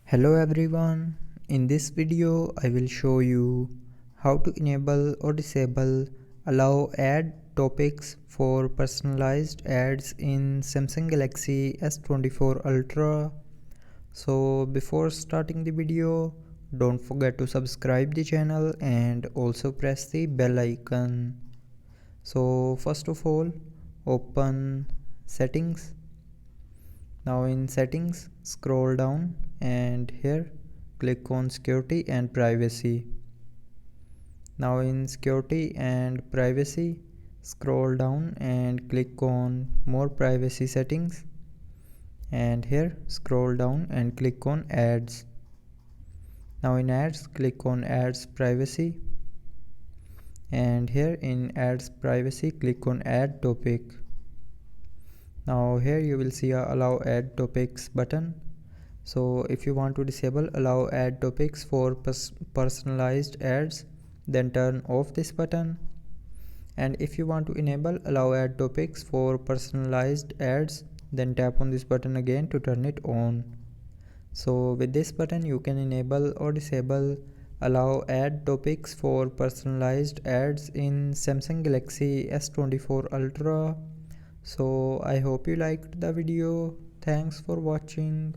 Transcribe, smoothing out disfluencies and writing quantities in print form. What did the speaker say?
Hello everyone, in this video I will show you how to enable or disable allow ad topics for personalized ads in Samsung Galaxy S24 Ultra. So before starting the video, don't forget to subscribe the channel and also press the bell icon. So first of all, open settings. Now in settings, scroll down and here click on security and privacy. Now in security and privacy, scroll down and click on more privacy settings, and here scroll down and click on ads. Now in ads, click on ads privacy, and here in ads privacy click on add topic. Now here you will see a allow add topics button. So if you want to disable allow ad topics for personalized ads, then turn off this button. And if you want to enable allow ad topics for personalized ads, then tap on this button again to turn it on. So with this button you can enable or disable allow ad topics for personalized ads in Samsung Galaxy S24 Ultra. So I hope you liked the video. Thanks for watching.